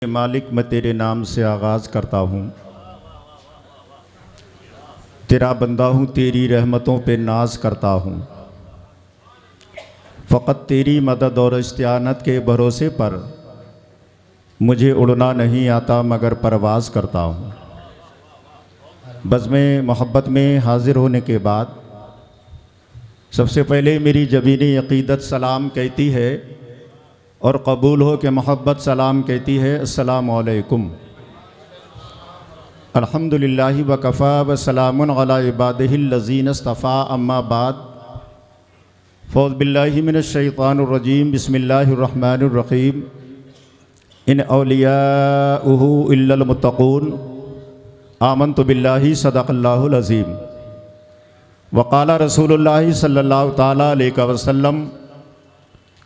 मालिक, मैं तेरे नाम से आगाज़ करता हूँ। तेरा बंदा हूँ, तेरी रहमतों पे नाज करता हूँ। फ़कत तेरी मदद और इस्तिआनत के भरोसे पर मुझे उड़ना नहीं आता मगर परवाज़ करता हूँ। बज़्म मोहब्बत में हाज़िर होने के बाद सबसे पहले मेरी ज़बीनी अक़ीदत सलाम कहती है और कबूल हो कि मोहब्बत सलाम कहती है अस्सलामु अलैकुम। अल्हम्दुलिल्लाहि व कफ़ा व सलामुन अला इबादिहिल्लज़ीन इस्तफ़ा, अम्मा बाद। फ़ौज़ बिल्लाहि मिनश शैतानिर रजीम, बिस्मिल्लाहिर रहमानिर रहीम। इन औलियाउहु इल्लल मुत्तक़ून, आमन्तु बिल्लाहि सदक़ल्लाहुल अज़ीम। वक़ाला रसूलुल्लाहि सल्लल्लाहु तआला अलैहि वसल्लम,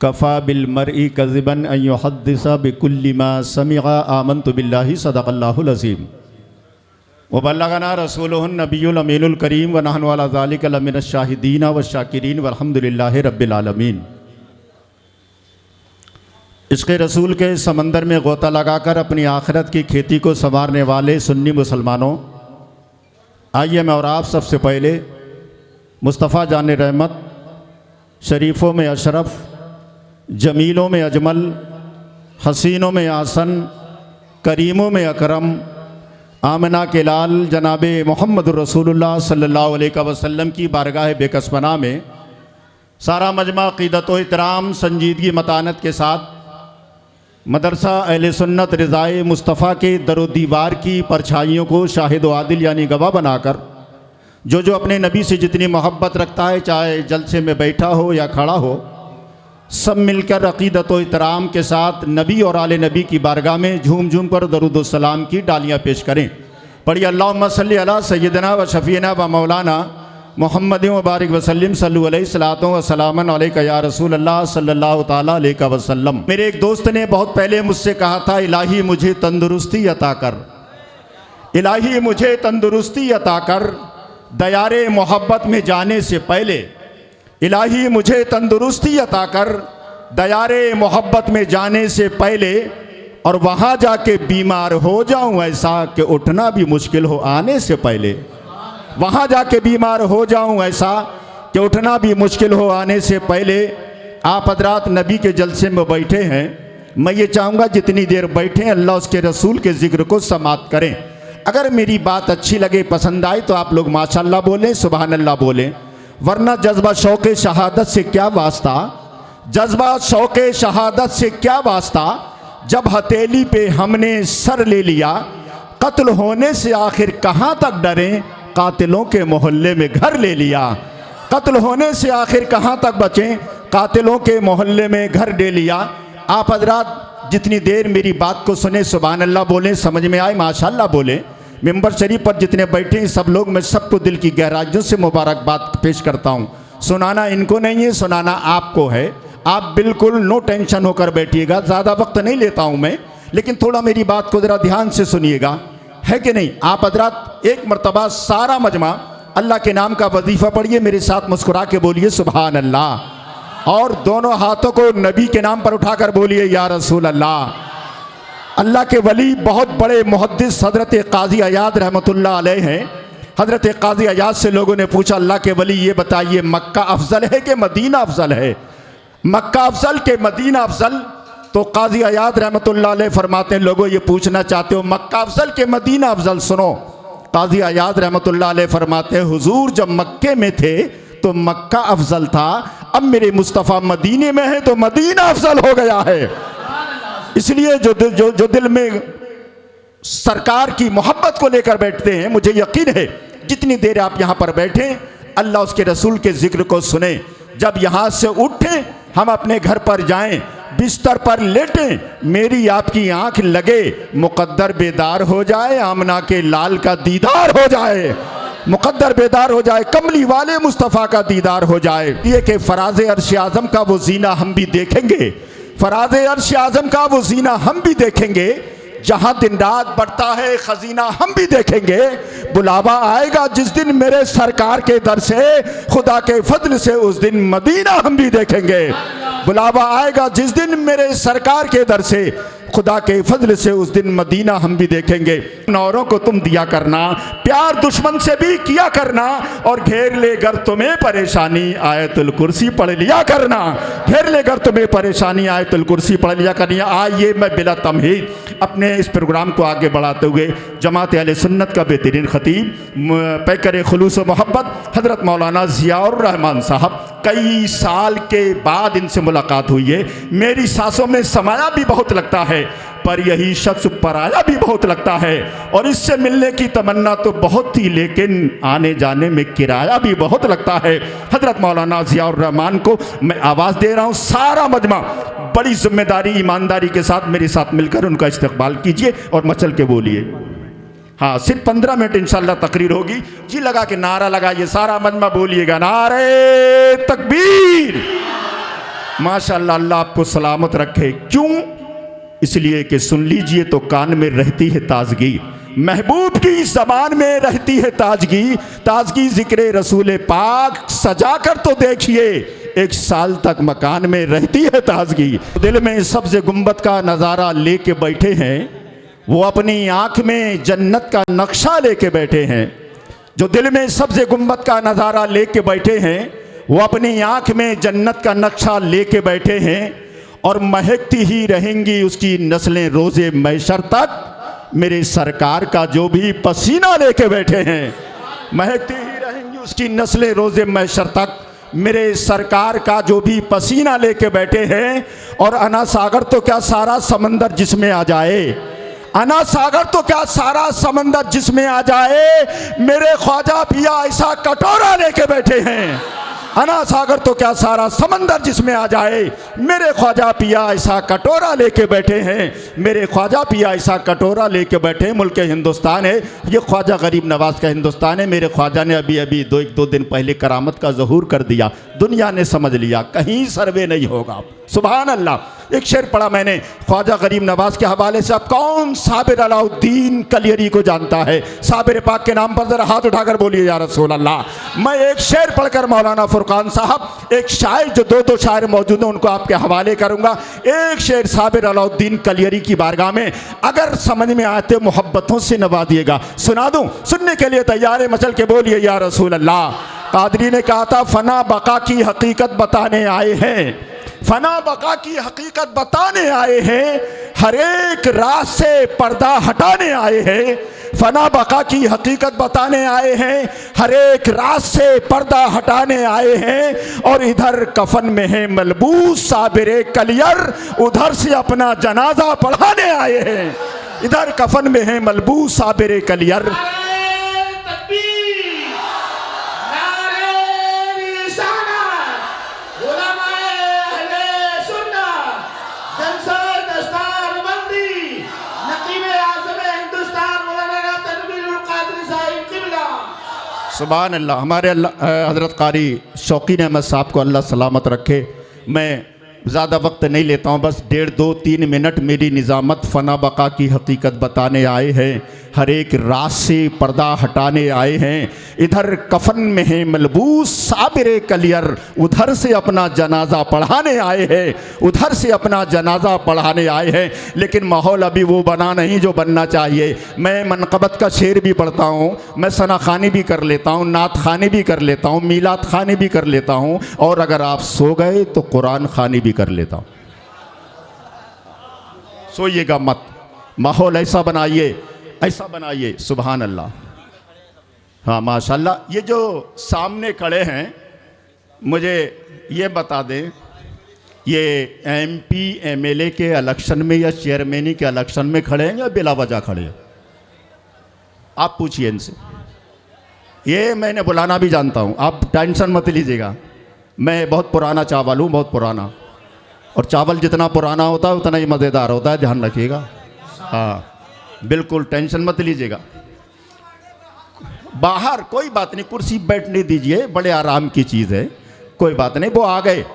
कफ़ा बिल मरई कज़िबन अन युहद्दिसा बिकुल्लि मा समिअ, आमन्तु बिल्लाहि सदक़ल्लाहुल अज़ीम। व बल्लगना रसूलुहुन नबियुल अमीनुल करीम व नहनु अला ज़ालिका लमिनश शाहिदीन व शाकिरीन वल्हम्दुलिल्लाहि रब्बिल आलमीन। इश्क़ रसूल के समंदर में गोता लगाकर अपनी आखिरत की खेती को संवारने वाले सुन्नी मुसलमानों, आइए मैं और आप सबसे पहले मुस्तफ़ा जान रहमत, शरीफ़ों में अशरफ, जमीलों में अजमल, हसीनों में आसन, करीमों में अकरम, आमना के लाल जनाब मोहम्मद रसूलुल्लाह सल्लल्लाहु अलैहि वसल्लम की बारगाह बेकसपना में सारा मजमा अक़ीदत व इहतराम, संजीदगी, मतानत के साथ मदरसा अहले सुन्नत रिज़ाए मुस्तफ़ा के दरो दीवार की परछाइयों को शाहिद व आदिल यानी गवाह बनाकर जो अपने नबी से जितनी मोहब्बत रखता है, चाहे जलसे में बैठा हो या खड़ा हो, सब मिलकर अक़ीदत व इहतराम के साथ नबी और आले नबी की बारगाह में झूम झूम कर दरूद व सलाम की डालियाँ पेश करें। पढ़िए अल्लाहुम्मा सल्ली अला सय्यदना व शफ़ीना व मौलाना मुहम्मद व बारिक वसल्लिम सल्लु अलैहि सलातो व सलामन अलैका या रसूल अल्लाह सल्लल्लाहु ताला अलैहि वसल्लम। मेरे एक दोस्त ने बहुत पहले मुझसे कहा था, इलाही मुझे तंदुरुस्ती अता कर, इलाही मुझे तंदुरुस्ती अता कर, दयारे मोहब्बत में जाने से पहले। इलाही मुझे तंदुरुस्ती अता कर, दयारे मोहब्बत में जाने से पहले, और वहाँ जाके बीमार हो जाऊँ ऐसा कि उठना भी मुश्किल हो आने से पहले। वहाँ जाके बीमार हो जाऊँ ऐसा कि उठना भी मुश्किल हो आने से पहले। आप हज़रात नबी के जलसे में बैठे हैं, मैं ये चाहूँगा जितनी देर बैठे अल्लाह उसके रसूल के ज़िक्र को समाप्त करें। अगर मेरी बात अच्छी लगे, पसंद आए तो आप लोग माशाअल्लाह बोलें, सुभान अल्लाह बोलें, वरना जज्बा शौक़ शहादत से क्या वास्ता, जज्बा शौक़ शहादत से क्या वास्ता, जब हथेली पे हमने सर ले लिया, कत्ल होने से आखिर कहाँ तक डरें, कातिलों के मोहल्ले में घर ले लिया। कत्ल होने से आखिर कहाँ तक बचें, कातिलों के मोहल्ले में घर ले लिया। आप हज़रात जितनी देर मेरी बात को सुने सुभान अल्लाह बोलें, समझ में आए माशाअल्लाह बोलें। मिंबर शरीफ पर जितने बैठे हैं सब लोग, मैं सबको दिल की गहराइयों से मुबारकबाद पेश करता हूँ। सुनाना इनको नहीं है, सुनाना आपको है। आप बिल्कुल नो टेंशन होकर बैठिएगा, ज़्यादा वक्त नहीं लेता हूँ मैं, लेकिन थोड़ा मेरी बात को ज़रा ध्यान से सुनिएगा, है कि नहीं। आप हज़रात एक मरतबा सारा मजमा अल्लाह के नाम का वजीफ़ा पढ़िए, मेरे साथ मुस्कुरा के बोलिए सुभान अल्लाह, और दोनों हाथों को नबी के नाम पर उठाकर बोलिए या रसूल अल्लाह। अल्लाह के वली बहुत बड़े मुहद्दिस हज़रत क़ाज़ी अयाद रहमतुल्लाह अलैह हैं। हज़रत क़ाज़ी अयाद से लोगों ने पूछा, अल्लाह के वली ये बताइए मक्का अफजल है कि मदीना अफजल है, मक्का अफजल के मदीना अफजल। तो क़ाज़ी अयाद रहमतुल्लाह अलैह फरमाते हैं, लोगों ये पूछना चाहते हो मक्का अफजल के मदीना अफजल, सुनो। क़ाज़ी अयाद रहमतुल्लाह अलैह फरमाते हैं, हुजूर जब मक्के में थे तो मक्का अफजल था, अब मेरे मुस्तफ़ा मदीने में है तो मदीना अफजल हो गया है। इसलिए जो दिल में सरकार की मोहब्बत को लेकर बैठते हैं, मुझे यकीन है जितनी देर आप यहाँ पर बैठे अल्लाह उसके रसूल के ज़िक्र को सुने, जब यहाँ से उठें हम अपने घर पर जाएं, बिस्तर पर लेटें, मेरी आपकी आंख लगे, मुक़द्दर बेदार हो जाए, आमना के लाल का दीदार हो जाए, मुक़द्दर बेदार हो जाए, कमली वाले मुस्तफ़ा का दीदार हो जाए। ये कि फ़राज़ अर्श आज़म का वो जीना हम भी देखेंगे, फ़राज़ अर्श आज़म का वो जीना हम भी देखेंगे, जहाँ दिन रात बढ़ता है खजीना हम भी देखेंगे। बुलावा आएगा जिस दिन मेरे सरकार के दर से, खुदा के फजल से उस दिन मदीना हम भी देखेंगे। बुलावा आएगा जिस दिन मेरे सरकार के दर से, खुदा के फजल से उस दिन मदीना हम भी देखेंगे। औरों को तुम दिया करना, प्यार दुश्मन से भी किया करना, और घेर ले गर तुम्हें परेशानी आयतुल कुर्सी पढ़ लिया करना। घेर ले गर तुम्हें परेशानी आयतुल कुर्सी पढ़ लिया करनी। आइए मैं बिला तमहीद अपने इस प्रोग्राम को आगे बढ़ाते हुए जमात अहले सुन्नत का बेहतरीन खतीब पैकर खुलूस मोहब्बत हज़रत मौलाना ज़ियाउर रहमान साहब, कई साल के बाद इनसे मुलाकात हुई है। मेरी सांसों में समाया भी बहुत लगता है, पर यही शख्स पराया भी बहुत लगता है, और इससे मिलने की तमन्ना तो बहुत थी, लेकिन आने जाने में किराया भी बहुत लगता है। हज़रत मौलाना ज़ियाउर रहमान को मैं आवाज़ दे रहा हूँ, सारा मजमा बड़ी जिम्मेदारी ईमानदारी के साथ मेरे साथ मिलकर उनका इस्तकबाल कीजिए और मचल के बोलिए। हाँ, सिर्फ 15 मिनट इंशाल्लाह तकरीर होगी। जी लगा के नारा लगाइए, सारा मजमा बोलिएगा, नारे तकबीर। माशाअल्लाह, अल्लाह आपको सलामत रखे। क्यों? इसलिए कि सुन लीजिए तो कान में रहती है ताजगी, महबूब की ज़बान में रहती है ताजगी। ताजगी ज़िक्र रसूल पाक सजा कर तो देखिए, 1 साल तक मकान में रहती है ताजगी। दिल में सब्ज़ गुंबद का नज़ारा लेके बैठे हैं, वो अपनी आँख में जन्नत का नक्शा लेके बैठे हैं। जो दिल में सब्ज़ गुंबद का नज़ारा लेके बैठे हैं, वो अपनी आँख में जन्नत का नक्शा लेके बैठे हैं, और महकती ही रहेंगी उसकी नस्लें रोज़े मैशर तक। मेरे सरकार का जो भी पसीना लेके बैठे हैं, महकती ही रहेंगी उसकी नस्लें रोज़े मैशर तक। मेरे सरकार का जो भी पसीना लेके बैठे हैं, और अना सागर तो क्या सारा समंदर जिसमें आ जाए, अना सागर तो क्या सारा समंदर जिसमें आ जाए, मेरे ख्वाजा पिया ऐसा कटोरा लेके बैठे हैं। अना सागर तो क्या सारा समंदर जिसमें आ जाए, मेरे ख्वाजा पिया ऐसा कटोरा लेके बैठे हैं। मेरे ख्वाजा पिया ऐसा कटोरा लेके बैठे। मुल्क हिंदुस्तान है, ये ख्वाजा गरीब नवाज का हिंदुस्तान है। मेरे ख्वाजा ने अभी अभी 2 दिन पहले करामत का ज़हूर कर दिया, दुनिया ने समझ लिया, कहीं सर्वे नहीं होगा। सुभान अल्लाह। एक शेर पढ़ा मैंने ख्वाजा गरीब नवाज के हवाले से। अब कौन साबिर अलाउद्दीन कलियरी को जानता है? साबिर पाक के नाम पर जरा हाथ उठाकर बोलिए या रसूल अल्लाह। मैं एक शेर पढ़कर मौलाना फुरकान साहब, एक शायर जो 2 शायर मौजूद हैं, उनको आपके हवाले करूंगा। एक शेर साबिर अलाउद्दीन कलियरी की बारगाह में, अगर समझ में आते मोहब्बतों से नवाजिएगा। सुना दूं? सुनने के लिए तैयार है? मचल के बोलिए या रसूल अल्लाह। कादरी ने कहा था, फना बका की हकीकत बताने आए हैं, फना बका की हकीकत बताने आए हैं, हर एक राज से पर्दा हटाने आए हैं। फना बका की हकीकत बताने आए हैं, हर एक राज से पर्दा हटाने आए हैं, और इधर कफन में है मलबूस साबिरे कलियर, उधर से अपना जनाजा पढ़ाने आए हैं। इधर कफन में है मलबूस साबिरे कलियर। सुभान अल्लाह। हमारे हज़रत कारी शौकीन अहमद साहब को अल्लाह सलामत रखे। मैं ज़्यादा वक्त नहीं लेता हूँ, बस 1.5-2-3 मिनट मेरी निज़ामत फना बका की हकीकत बताने आए हैं, हर एक राज से पर्दा हटाने आए हैं। इधर कफन में है मलबूस साबिरे कलियर, उधर से अपना जनाजा पढ़ाने आए हैं, उधर से अपना जनाजा पढ़ाने आए हैं। लेकिन माहौल अभी वो बना नहीं जो बनना चाहिए। मैं मनक़बत का शेर भी पढ़ता हूँ, मैं सना खानी भी कर लेता हूँ, नात खानी भी कर लेता हूँ, मीलाद खानी भी कर लेता हूँ, और अगर आप सो गए तो कुरान खानी भी कर लेता हूँ। सोइएगा मत, माहौल ऐसा बनाइए, ऐसा बनाइए। सुभान अल्लाह। हाँ माशाल्लाह। ये जो सामने खड़े हैं, मुझे ये बता दें, ये MP MLA के इलेक्शन में या चेयरमैनी के इलेक्शन में खड़े हैं या बिला वजह खड़े हैं? आप पूछिए इनसे। ये मैंने बुलाना भी जानता हूँ, आप टेंशन मत लीजिएगा। मैं बहुत पुराना चावल हूँ, बहुत पुराना, और चावल जितना पुराना होता है उतना ही मज़ेदार होता है, ध्यान रखिएगा। हाँ बिल्कुल टेंशन मत लीजिएगा। बाहर कोई बात नहीं, कुर्सी बैठने दीजिए, बड़े आराम की चीज़ है, कोई बात नहीं। वो आ गए,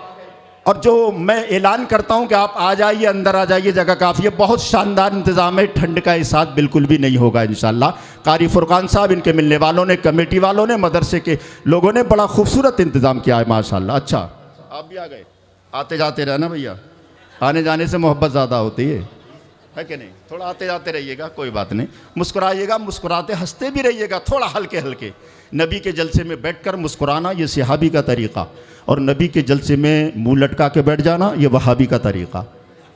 और जो मैं ऐलान करता हूं कि आप आ जाइए, अंदर आ जाइए, जगह काफ़ी है, बहुत शानदार इंतज़ाम है, ठंड का एहसास बिल्कुल भी नहीं होगा इंशाल्लाह। कारी फुरकान साहब, इनके मिलने वालों ने, कमेटी वालों ने, मदरसे के लोगों ने बड़ा खूबसूरत इंतज़ाम किया है माशाल्लाह। अच्छा, आप भी आ गए? आते जाते रहना भैया, आने जाने से मोहब्बत ज़्यादा होती है है कि नहीं? थोड़ा आते जाते रहिएगा, कोई बात नहीं, मुस्कुराइएगा, मुस्कुराते हंसते भी रहिएगा, थोड़ा हल्के हल्के। नबी के जलसे में बैठकर मुस्कुराना ये सहाबी का तरीक़ा, और नबी के जलसे में मुंह लटका के बैठ जाना ये वहाबी का तरीक़ा,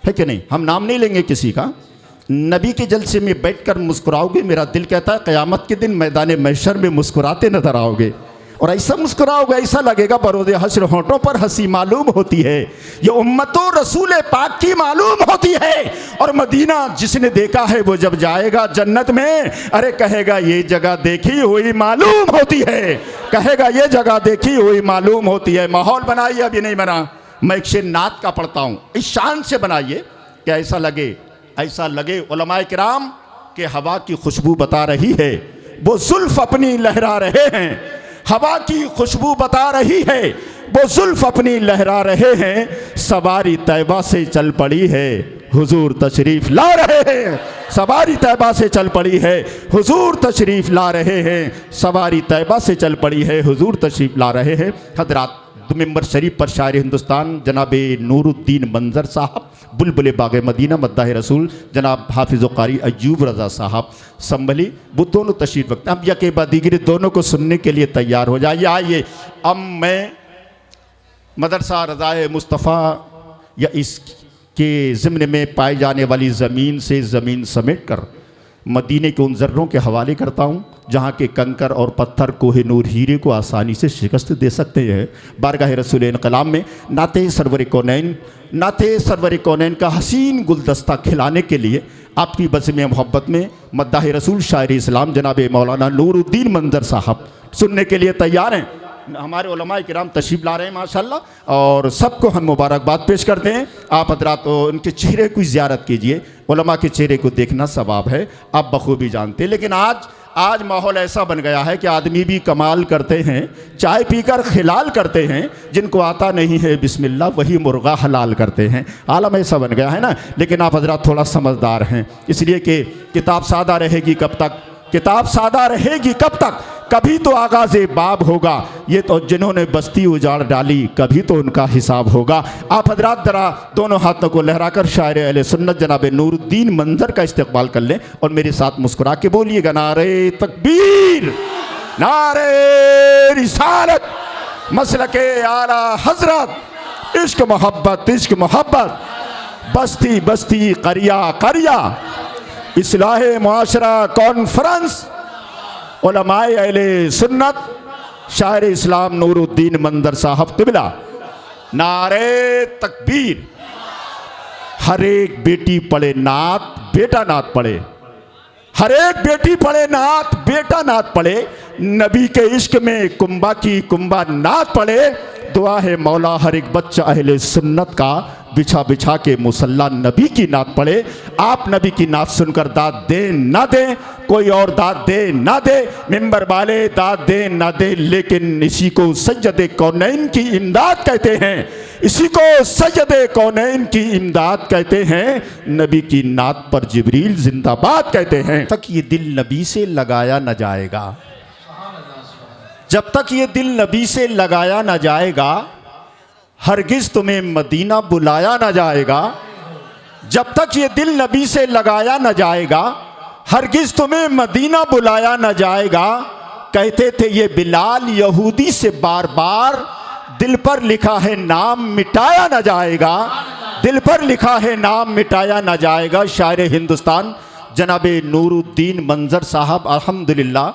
है कि नहीं? हम नाम नहीं लेंगे किसी का। नबी के जलसे में बैठकर मुस्कुराओगे, मेरा दिल कहता है क़यामत के दिन मैदान महशर में मुस्कुराते नजर आओगे, और ऐसा मुस्कुराओगे ऐसा लगेगा बरोज़े हश्र होंठों पर हंसी मालूम होती है, ये उम्मतों रसूल पाक की मालूम होती है। और मदीना जिसने देखा है वो जब जाएगा जन्नत में, अरे कहेगा ये जगह देखी हुई मालूम होती है, कहेगा ये जगह देखी हुई मालूम होती है। माहौल बनाइए, अभी नहीं बना, मैं एक शेर नात का पढ़ता हूँ, इस शान से बनाइए कि ऐसा लगे उलमाए किराम के हवा की खुशबू बता रही है, वो जुल्फ अपनी लहरा रहे हैं, हवा की खुशबू बता रही है, वो जुल्फ अपनी लहरा रहे हैं, सवारी तैबा से चल पड़ी है, हुजूर तशरीफ ला रहे हैं, सवारी तैबा से चल पड़ी है, हुजूर तशरीफ ला रहे हैं, सवारी तैबा से चल पड़ी है, हुजूर तशरीफ ला रहे हैं। हजरात, मिंबर शरीफ पर शायर हिंदुस्तान जनाब नूरुद्दीन मंजर साहब, बुलबुल बाग मदीना मद्दाह रसूल जनाब हाफिज़ कारी अय्यूब रज़ा साहब संभली, वो दोनों तशरीफ रखते हैं। अब यके बाद दीगरे दोनों को सुनने के लिए तैयार हो जाइए। आइए, अब मैं मदरसा रज़ाए मुस्तफ़ा या इसके ज़िम्न में पाई जाने वाली ज़मीन से ज़मीन समेट कर मदीने के उन ज़र्रों के हवाले करता हूँ जहाँ के कंकर और पत्थर कोहे नूर हीरे को आसानी से शिकस्त दे सकते हैं। बारगाह रसूल इनक़लाब में नाते सरवर कौनैन का हसीन गुलदस्ता खिलाने के लिए आपकी बज़्म मोहब्बत में मद्दाह रसूल शायर इस्लाम जनाब मौलाना नूरुद्दीन मंजर साहब सुनने के लिए तैयार हैं। हमारे उलमाए किराम तशरीफ़ ला रहे हैं माशाल्लाह, और सबको हम मुबारकबाद पेश करते हैं। आप हजरात उनके चेहरे की ज़ियारत कीजिए, उलमा के चेहरे को देखना सवाब है, आप बखूबी जानते हैं। लेकिन आज माहौल ऐसा बन गया है कि आदमी भी कमाल करते हैं, चाय पीकर खिलाल करते हैं, जिनको आता नहीं है बिस्मिल्लाह वही मुर्गा हलाल करते हैं। आलम ऐसा बन गया है ना। लेकिन आप हजरात थोड़ा समझदार हैं, इसलिए कि किताब सादा रहेगी कब तक, किताब सादा रहेगी कब तक, कभी तो आगाज़े बाब होगा, ये तो जिन्होंने बस्ती उजाड़ डाली कभी तो उनका हिसाब होगा। आप हजरात जरा दोनों हाथों को लहराकर शायर अहले सुन्नत जनाब नूरुद्दीन मंजर का इस्तकबाल कर लें और मेरे साथ मुस्कुरा के बोलिएगा, नारे तकबीर, नारे रिसालत, मसलके आला हजरत, इश्क मोहब्बत, बस्ती बस्ती करिया करिया, इस्लाहे मुआशरा कॉन्फ्रेंस, उलमाए अहले सुन्नत शायर इस्लाम नूरुद्दीन मंजर साहब क़िबला, नारे तकबीर। हर एक बेटी पढ़े नात, बेटा नात पढ़े, हर एक बेटी पढ़े नात, बेटा नात पढ़े, नबी के इश्क में कुंबा की कुंबा नात पढ़े। दुआ है मौला हर एक बच्चा अहले सुन्नत का बिछा बिछा के मुसल्ला नबी की नात पढ़े। आप नबी की नात सुनकर दाद दे ना दे, कोई और दाद दे ना दे, मिंबर वाले दाद दे ना दे, लेकिन इसी को सैयदे कौनैन की इमदाद कहते हैं, इसी को सैयदे कौनैन की इमदाद कहते हैं। नबी की नात पर जिब्रील जिंदाबाद कहते हैं। तक ये दिल नबी से लगाया न जाएगा, जब तक ये दिल नबी से लगाया न जाएगा, हरगिज़ तुम्हें मदीना बुलाया न जाएगा। जब तक ये दिल नबी से लगाया न जाएगा, हरगिज़ तुम्हें मदीना बुलाया न जाएगा। कहते थे ये बिलाल यहूदी से बार बार, दिल पर लिखा है नाम मिटाया न जाएगा, दिल पर लिखा है नाम मिटाया न जाएगा। शायर हिंदुस्तान जनाब नूरुद्दीन मंजर साहब अल्हम्दुलिल्लाह,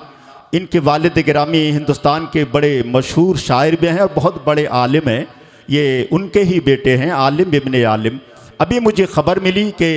इनके वालिद गिरामी हिंदुस्तान के बड़े मशहूर शायर भी हैं और बहुत बड़े आलिम हैं। ये उनके ही बेटे हैं, आलिम इब्ने आलिम। अभी मुझे ख़बर मिली कि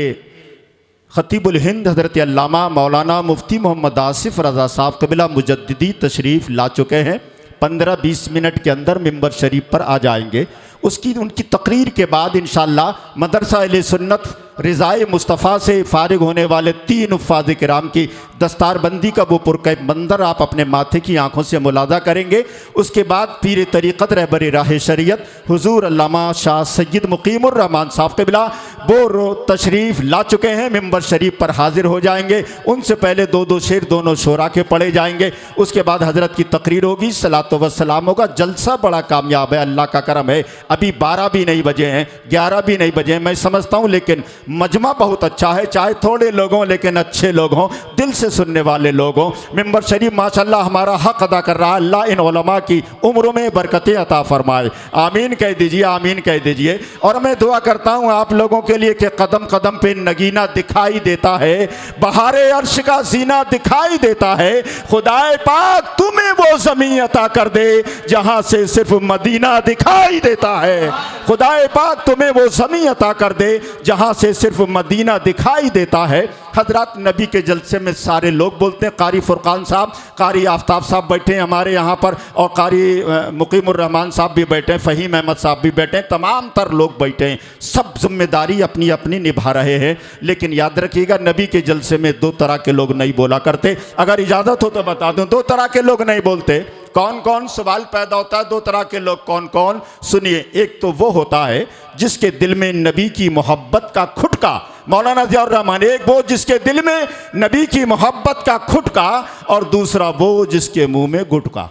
ख़तीबुल हिंद हज़रत अल्लामा मौलाना मुफ्ती मोहम्मद आसिफ़ रज़ा साहब क़िबला मुजद्दिदी तशरीफ़ ला चुके हैं। 15-20 मिनट के अंदर मिंबर शरीफ पर आ जाएंगे। उनकी तकरीर के बाद इंशाअल्लाह मदरसा अहले सुन्नत रिज़ाए मुस्तफ़ा से फ़ारिग होने वाले 3 उफ़्फ़ाज़ किराम की दस्तारबंदी का वो पुरकैफ मंज़र आप अपने माथे की आँखों से मुलाज़ा करेंगे। उसके बाद पीर तरीक़त रहबर राह शरीयत हुज़ूर अल्लामा शाह सैयद मुक़ीमुर रहमान साहब क़िबला वो तशरीफ़ ला चुके हैं, मिंबर शरीफ पर हाजिर हो जाएंगे। उनसे पहले 2-2 शेर दोनों शोरा के पढ़े जाएंगे। उसके बाद हज़रत की तकरीर होगी, सलातो व सलाम होगा। जलसा बड़ा कामयाब है, अल्लाह का करम है। अभी 12 भी नहीं बजे हैं, 11 भी नहीं बजे हैं, मैं समझता हूँ, लेकिन मजमा बहुत अच्छा है, चाहे थोड़े लोग हों लेकिन अच्छे लोग हों, दिल से सुनने वाले लोग हों। मिंबर शरीफ माशाल्लाह हमारा हक अदा कर रहा है। अल्लाह इन उलमा की उम्रों में बरकतें अता फरमाए। आमीन कह दीजिए, आमीन कह दीजिए। और मैं दुआ करता हूँ आप लोगों के लिए कि कदम कदम पे नगीना दिखाई देता है, बहारे अर्श का सीना दिखाई देता है। खुदाए पाक तुम्हें वो ज़मीन अता कर दे जहाँ से सिर्फ मदीना दिखाई देता है। खुदाए पाक तुम्हें वो ज़मीन अता कर दे जहाँ से सिर्फ मदीना दिखाई देता है। हजरत नबी के जलसे में सारे लोग बोलते हैं। कारी फुरकान साहब, कारी आफ्ताब साहब बैठे हैं हमारे यहाँ पर, और कारी मुकीमुर रहमान साहब भी बैठे हैं, फ़हीम अहमद साहब भी बैठे हैं, तमाम तर लोग बैठे हैं। सब जिम्मेदारी अपनी अपनी निभा रहे हैं। लेकिन याद रखिएगा नबी के जलसे में दो तरह के लोग नहीं बोला करते। अगर इजाज़त हो तो बता दूँ, दो तरह के लोग नहीं बोलते। कौन कौन? सवाल पैदा होता है, दो तरह के लोग कौन कौन? सुनिए। एक तो वो होता है जिसके दिल में नबी की मोहब्बत का खुटका, मौलाना ज़ियाउर रहमान, एक वो जिसके दिल में नबी की मोहब्बत का खुटका, और दूसरा वो जिसके मुंह में गुटका।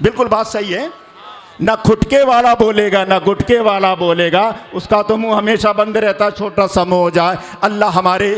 बिल्कुल बात सही है। ना खुटके वाला बोलेगा ना गुटके वाला बोलेगा, उसका तो मुंह हमेशा बंद रहता, छोटा सा मुंह हो जाए। अल्लाह हमारे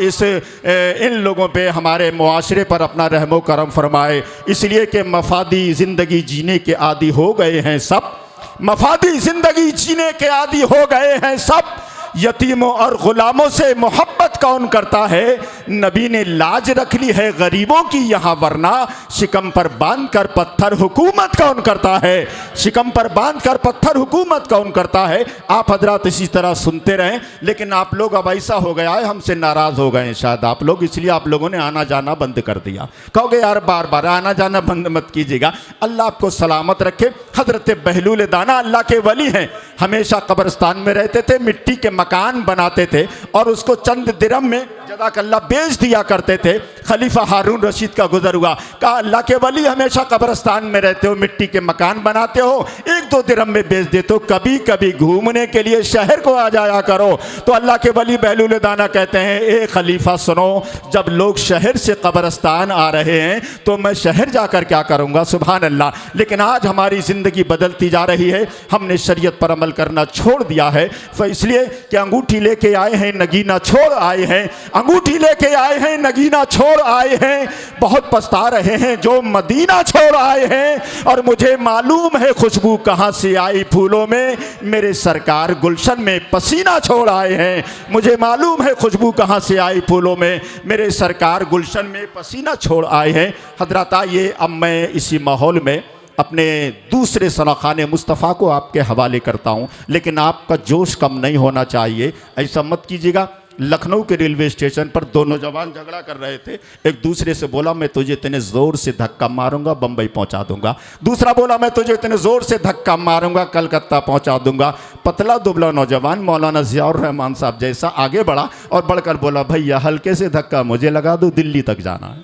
इन लोगों पे, हमारे मुआशरे पर अपना रहमो करम फरमाए। इसलिए कि मफादी ज़िंदगी जीने के आदी हो गए हैं सब, मफादी ज़िंदगी जीने के आदी हो गए हैं सब। यतीमों और ग़ुलामों से मोहब्बत कौन करता है? नबी ने लाज रख ली है गरीबों की यहाँ, वरना शिकम पर बांध कर पत्थर हुकूमत कौन करता है? शिकम पर बांध कर पत्थर हुकूमत कौन करता है? आप हजरात इसी तरह सुनते रहें। लेकिन आप लोग अब ऐसा हो गया है, हमसे नाराज़ हो गए हैं शायद आप लोग, इसलिए आप लोगों ने आना जाना बंद कर दिया। कहोगे यार बार बार आना जाना बंद मत कीजिएगा। अल्लाह आपको सलामत रखे। हजरत बहलूल दाना अल्लाह के वली हैं, हमेशा कब्रिस्तान में रहते थे, मिट्टी के मकान बनाते थे और उसको चंद दिरहम में जज़ाकल्लाह बेच दिया करते थे। खलीफा हारून रशीद का गुजर हुआ, कहा अल्लाह के वली हमेशा कब्रिस्तान में रहते हो, मिट्टी के मकान बनाते हो, एक दो दिरहम में बेच देते हो, कभी कभी घूमने के लिए शहर को आ जाया करो। तो अल्लाह के वली बहलूल दाना कहते हैं, ए खलीफा सुनो, जब लोग शहर से कब्रिस्तान आ रहे हैं तो मैं शहर जाकर क्या करूँगा? सुभान अल्लाह। लेकिन आज हमारी ज़िंदगी बदलती जा रही है, हमने शरीयत पर अमल करना छोड़ दिया है। इसलिए कि अंगूठी लेके आए हैं नगीना छोड़ आए हैं, अंगूठी लेके आए हैं नगीना छोड़ आए हैं, बहुत पछता रहे हैं जो मदीना छोड़ आए हैं। और मुझे मालूम है खुशबू कहाँ से आई फूलों में, मेरे सरकार गुलशन में पसीना छोड़ आए हैं। मुझे मालूम है खुशबू कहाँ से आई फूलों में, मेरे सरकार गुलशन में पसीना छोड़ आए हैं। हजरत आइए अब मैं इसी माहौल में अपने दूसरे सनाखाने मुस्तफ़ा को आपके हवाले करता हूँ। लेकिन आपका जोश कम नहीं होना चाहिए, ऐसा मत कीजिएगा। लखनऊ के रेलवे स्टेशन पर दो नौजवान झगड़ा कर रहे थे। एक दूसरे से बोला मैं तुझे इतने ज़ोर से धक्का मारूंगा बम्बई पहुंचा दूंगा, दूसरा बोला मैं तुझे इतने ज़ोर से धक्का मारूंगा कलकत्ता पहुंचा दूंगा। पतला दुबला नौजवान मौलाना ज़ियाउर रहमान साहब जैसा आगे बढ़ा और बढ़कर बोला भैया हल्के से धक्का मुझे लगा दो, दिल्ली तक जाना है।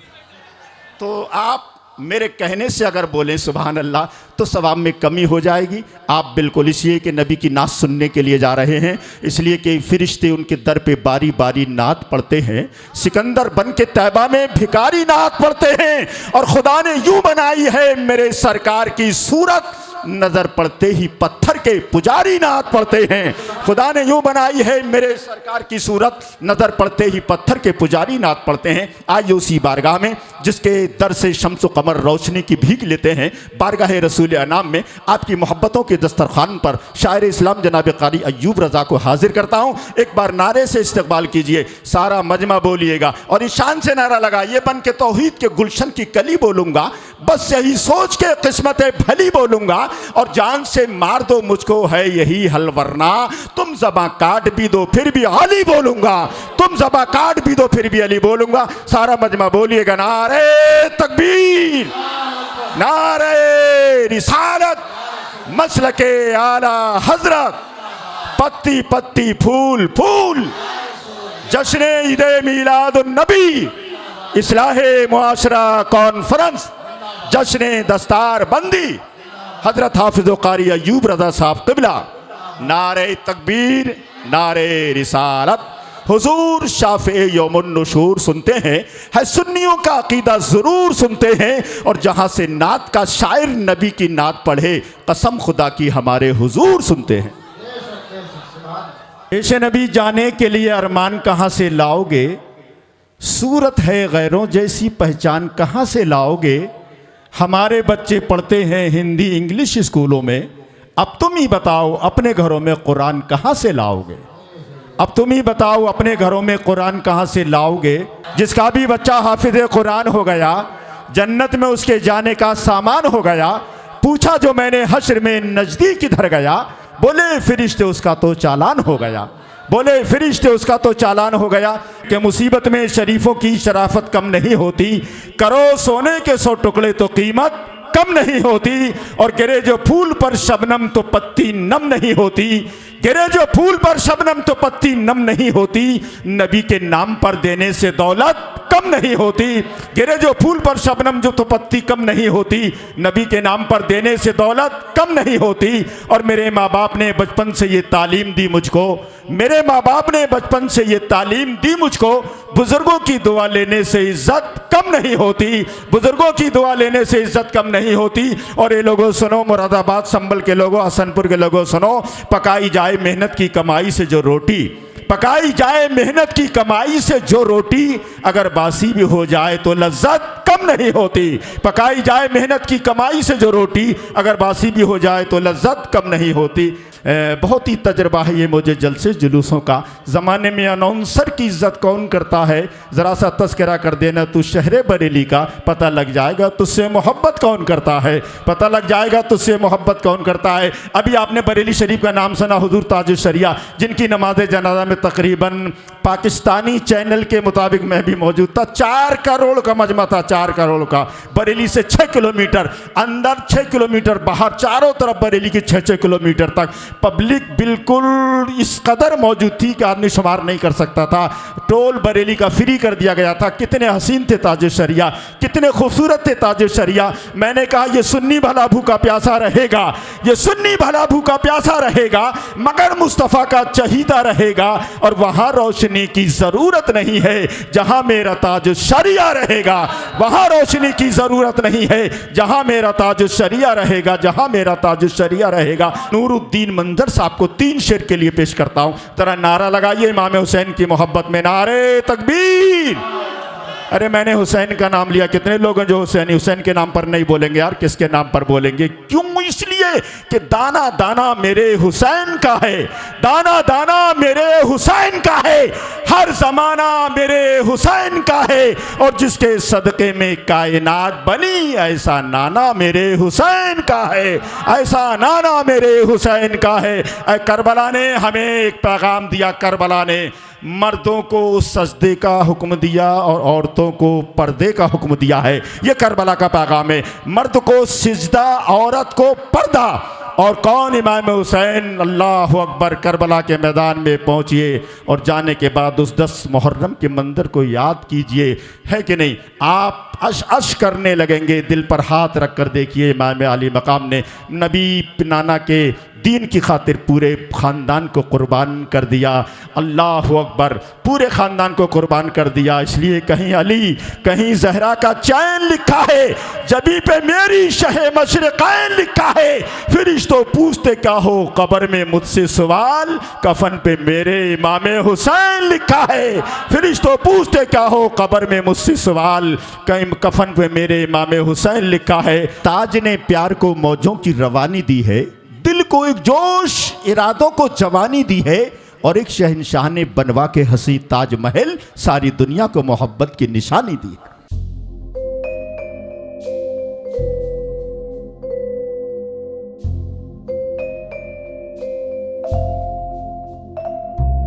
तो आप मेरे कहने से अगर बोलें सुभान अल्लाह तो सवाब में कमी हो जाएगी। आप बिल्कुल इसलिए कि नबी की नात सुनने के लिए जा रहे हैं, इसलिए कि फरिश्ते उनके दर पे बारी बारी नात पढ़ते हैं। सिकंदर बन के तैबा में भिखारी नात पढ़ते हैं और खुदा ने यूं बनाई है मेरे सरकार की सूरत, नज़र पड़ते ही पत्थर के पुजारी नात पढ़ते हैं। खुदा ने यूं बनाई है मेरे सरकार की सूरत, नज़र पड़ते ही पत्थर के पुजारी नात पढ़ते हैं। आइए उसी बारगाह में जिसके दर से शम्स कमर रोशनी की भीख लेते हैं, बारगाह रसूल अनाम में आपकी मोहब्बतों के दस्तरखान पर शायर इस्लाम जनाब कारी अय्यूब रज़ा को हाजिर करता हूँ। एक बार नारे से इस्तकबाल कीजिए, सारा मजमा बोलिएगा और ईशान से नारा लगाइए, बन के तौहीद के गुलशन की कली बोलूँगा, बस यही सोच के किस्मत भली बोलूँगा और जान से मार दो मुझको है यही हल, वरना तुम ज़बां काट भी दो फिर भी अली बोलूँगा, तुम ज़बां काट भी दो फिर भी अली बोलूँगा। सारा मजमा बोलिएगा, नारे तकबीर, नारे रिसालत, मसलके आला हजरत, पत्ती पत्ती फूल फूल, जश्न ईदे मीलादुन नबी, इस्लाहे मुआशरा कॉन्फ्रेंस, जश्न दस्तार बंदी, हजरत हाफिज़ कारी अय्यूब रज़ा साहब क़िबला। नारे तकबीर, नारे रिसालत। हुजूर शाफ़े यौमुन नुशूर सुनते हैं, है सुन्नियों का अकीदा ज़रूर सुनते हैं। और जहाँ से नात का शायर नबी की नात पढ़े, कसम खुदा की हमारे हुजूर सुनते हैं। पेश नबी जाने के लिए अरमान कहाँ से लाओगे, सूरत है गैरों जैसी पहचान कहाँ से लाओगे। हमारे बच्चे पढ़ते हैं हिंदी इंग्लिश स्कूलों में, अब तुम ही बताओ अपने घरों में कुरान कहाँ से लाओगे। अब तुम ही बताओ अपने घरों में कुरान कहाँ से लाओगे। जिसका भी बच्चा हाफिज कुरान हो गया, जन्नत में उसके जाने का सामान हो गया। पूछा जो मैंने हश्र में नज़दीक किधर गया, बोले फरिश्ते उसका तो चालान हो गया। बोले फरिश्ते उसका तो चालान हो गया। कि मुसीबत में शरीफों की शराफत कम नहीं होती, करो सोने के 100 टुकड़े तो कीमत कम नहीं होती। और गिरे जो फूल पर शबनम तो पत्ती नम नहीं होती, गिरे जो फूल पर शबनम तो पत्ती नम नहीं होती। नबी के नाम पर देने से दौलत कम नहीं होती, गिरे जो फूल पर शबनम जो तो पत्ती कम नहीं होती। नबी के नाम पर देने से दौलत कम नहीं होती। और मेरे माँ बाप ने बचपन से ये तालीम दी मुझको, मेरे माँ बाप ने बचपन से ये तालीम दी मुझको। बुजुर्गों की दुआ लेने से इज्जत कम नहीं होती, बुजुर्गों की दुआ लेने से इज्जत कम नहीं होती। और ये लोगों सुनो, मुरादाबाद संभल के लोगों, हसनपुर के लोगों सुनो, पकाई जाए मेहनत की कमाई से जो रोटी, पकाई जाए मेहनत की कमाई से जो रोटी, अगर बासी भी हो जाए तो लज्जत कम नहीं होती। पकाई जाए मेहनत की कमाई से जो रोटी, अगर बासी भी हो जाए तो लज्जत कम नहीं होती। बहुत ही तजर्बा है ये मुझे जलसे जुलूसों का। ज़माने में अनाउंसर की इज्जत कौन करता है, ज़रा सा तस्करा कर देना तू शहर बरेली का, पता लग जाएगा तुझसे मोहब्बत कौन करता है, पता लग जाएगा तुझसे मोहब्बत कौन करता है। अभी आपने बरेली शरीफ का नाम सुना, हुजूर ताजुश शरिया, जिनकी नमाज जनाजा में तकरीबन पाकिस्तानी चैनल के मुताबिक मैं भी मौजूद था। 4 करोड़ का मजमा था, 4 करोड़ का। बरेली से 6 किलोमीटर अंदर, 6 किलोमीटर बाहर, चारों तरफ बरेली के 6-6 किलोमीटर तक पब्लिक बिल्कुल इस कदर मौजूद थी कि आदमी शुमार नहीं कर सकता था। टोल बरेली का फ्री कर दिया गया था। कितने हसीन थे ताजुश शरिया, कितने खूबसूरत थे ताजुश शरिया। मैंने कहा ये सुन्नी भला भूखा प्यासा रहेगा, ये सुन्नी भला भूखा प्यासा रहेगा, मगर मुस्तफ़ा का चहीता रहेगा। और वहाँ रोशनी की ज़रूरत नहीं है जहाँ मेरा ताजुश शरिया रहेगा, वहाँ रोशनी की ज़रूरत नहीं है जहाँ मेरा ताजुश शरिया रहेगा, जहाँ मेरा ताजुश शरिया रहेगा। नूरुद्दीन मंजर साहब को 3 शेर के लिए पेश करता हूँ, जरा नारा लगाइए इमाम हुसैन की मोहब्बत में, नारे तकबीर। अरे मैंने हुसैन का नाम लिया, कितने लोग हैं जो हुसैन के नाम पर नहीं बोलेंगे यार, किसके नाम पर बोलेंगे? क्यों? इसलिए कि दाना दाना मेरे हुसैन का है, दाना दाना मेरे हुसैन का है, हर जमाना मेरे हुसैन का है। और जिसके सदक़े में कायनात बनी, ऐसा नाना मेरे हुसैन का है, ऐसा नाना मेरे हुसैन का है। करबला ने हमें एक पैगाम दिया, करबला ने मर्दों को सजदे का हुक्म दिया और औरतों को पर्दे का हुक्म दिया है। ये करबला का पैगाम है, मर्द को सिजदा, औरत को पर्दा। और कौन? इमाम हुसैन। अल्लाह अकबर। करबला के मैदान में पहुँचिए और जाने के बाद उस 10 मुहर्रम के मंजर को याद कीजिए, है कि नहीं? आप अश करने लगेंगे। दिल पर हाथ रख कर देखिए, इमाम अली मकाम ने नबी नाना के दीन की खातिर पूरे ख़ानदान को कुर्बान कर दिया। अल्लाह अकबर। पूरे ख़ानदान को कुर्बान कर दिया। इसलिए कहीं अली, कहीं जहरा का चैन लिखा है, जबी पे मेरी शहे मशरिक़ैन लिखा है। फरिश्तों पूछते क्या हो कब्र में मुझसे सवाल, कफन पे मेरे इमाम हुसैन लिखा है। फरिश्तों पूछते क्या हो कब्र में मुझसे सवाल, कहीं कफन पे मेरे इमाम हुसैन लिखा है। ताज ने प्यार को मौजों की रवानी दी है, दिल को एक जोश, इरादों को जवानी दी है। और एक शहंशाह ने बनवा के हंसी ताजमहल सारी दुनिया को मोहब्बत की निशानी दी है।